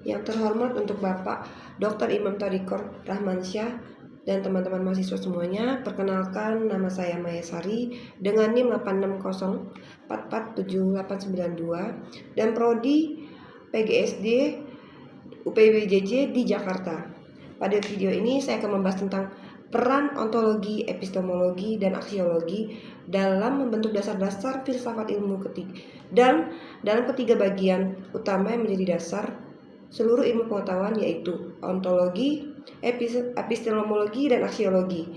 Yang terhormat untuk Bapak Dr. Imam Thariqor Rahmansyah dan teman-teman mahasiswa semuanya, perkenalkan nama saya Maya Sari dengan NIM 860447892 dan prodi PGSD UPWJJ di Jakarta. Pada video ini saya akan membahas tentang peran ontologi, epistemologi, dan aksiologi dalam membentuk dasar-dasar filsafat ilmu dan dalam ketiga bagian utama yang menjadi dasar seluruh ilmu pengetahuan, yaitu ontologi, epistemologi, dan aksiologi.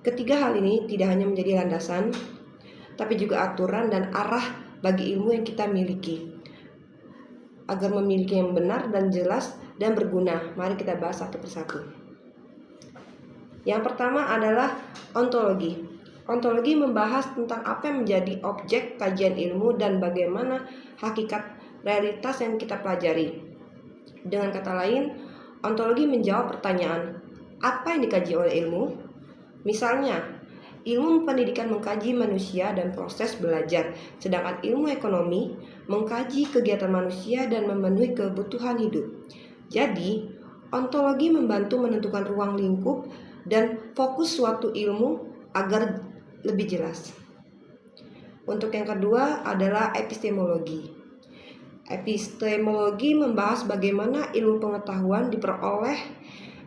Ketiga hal ini tidak hanya menjadi landasan, tapi juga aturan dan arah bagi ilmu yang kita miliki. Agar memiliki yang benar dan jelas dan berguna, mari kita bahas satu persatu. Yang pertama adalah ontologi. Ontologi membahas tentang apa yang menjadi objek kajian ilmu dan bagaimana hakikat realitas yang kita pelajari. Dengan kata lain, ontologi menjawab pertanyaan, apa yang dikaji oleh ilmu? Misalnya, ilmu pendidikan mengkaji manusia dan proses belajar, sedangkan ilmu ekonomi mengkaji kegiatan manusia dan memenuhi kebutuhan hidup. Jadi, ontologi membantu menentukan ruang lingkup dan fokus suatu ilmu agar lebih jelas. Untuk yang kedua adalah epistemologi. Epistemologi membahas bagaimana ilmu pengetahuan diperoleh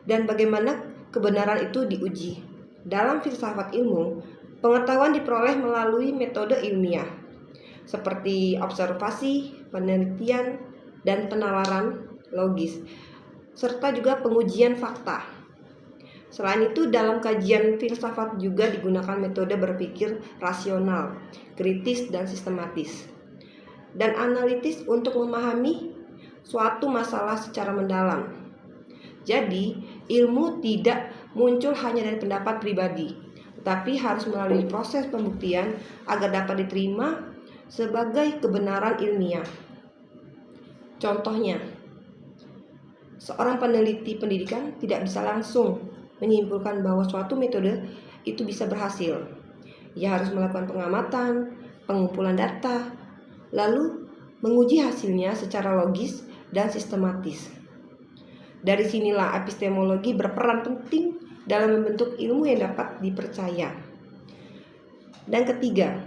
dan bagaimana kebenaran itu diuji. Dalam filsafat ilmu, pengetahuan diperoleh melalui metode ilmiah seperti observasi, penelitian, dan penalaran logis, serta juga pengujian fakta. Selain itu, dalam kajian filsafat juga digunakan metode berpikir rasional, kritis, dan sistematis, dan analitis untuk memahami suatu masalah secara mendalam. Jadi, ilmu tidak muncul hanya dari pendapat pribadi, tetapi harus melalui proses pembuktian agar dapat diterima sebagai kebenaran ilmiah. Contohnya, seorang peneliti pendidikan tidak bisa langsung menyimpulkan bahwa suatu metode itu bisa berhasil. Ia harus melakukan pengamatan, pengumpulan data, lalu menguji hasilnya secara logis dan sistematis. Dari sinilah epistemologi berperan penting dalam membentuk ilmu yang dapat dipercaya. Dan ketiga,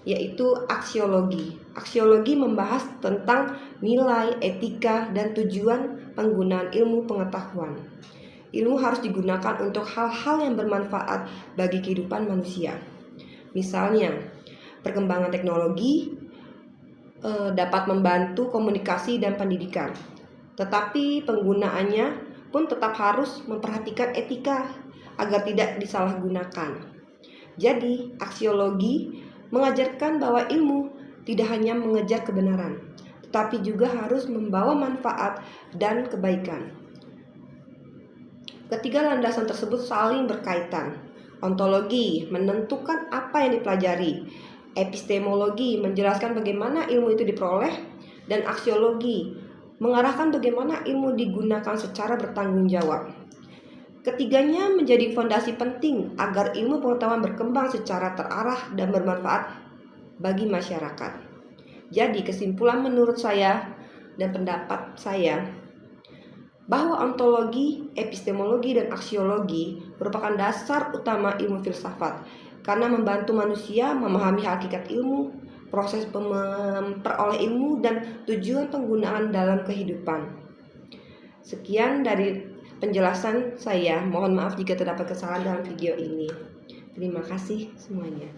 yaitu aksiologi. Aksiologi membahas tentang nilai, etika, dan tujuan penggunaan ilmu pengetahuan. Ilmu harus digunakan untuk hal-hal yang bermanfaat bagi kehidupan manusia. Misalnya, perkembangan teknologi dapat membantu komunikasi dan pendidikan, tetapi penggunaannya pun tetap harus memperhatikan etika agar tidak disalahgunakan. Jadi, aksiologi mengajarkan bahwa ilmu tidak hanya mengejar kebenaran, tetapi juga harus membawa manfaat dan kebaikan. Ketiga landasan tersebut saling berkaitan. Ontologi menentukan apa yang dipelajari, epistemologi menjelaskan bagaimana ilmu itu diperoleh, dan aksiologi mengarahkan bagaimana ilmu digunakan secara bertanggung jawab. Ketiganya menjadi fondasi penting agar ilmu pengetahuan berkembang secara terarah dan bermanfaat bagi masyarakat. Jadi kesimpulan menurut saya dan pendapat saya bahwa ontologi, epistemologi, dan aksiologi merupakan dasar utama ilmu filsafat karena membantu manusia memahami hakikat ilmu, proses memperoleh ilmu, dan tujuan penggunaan dalam kehidupan. Sekian dari penjelasan saya. Mohon maaf jika terdapat kesalahan dalam video ini. Terima kasih semuanya.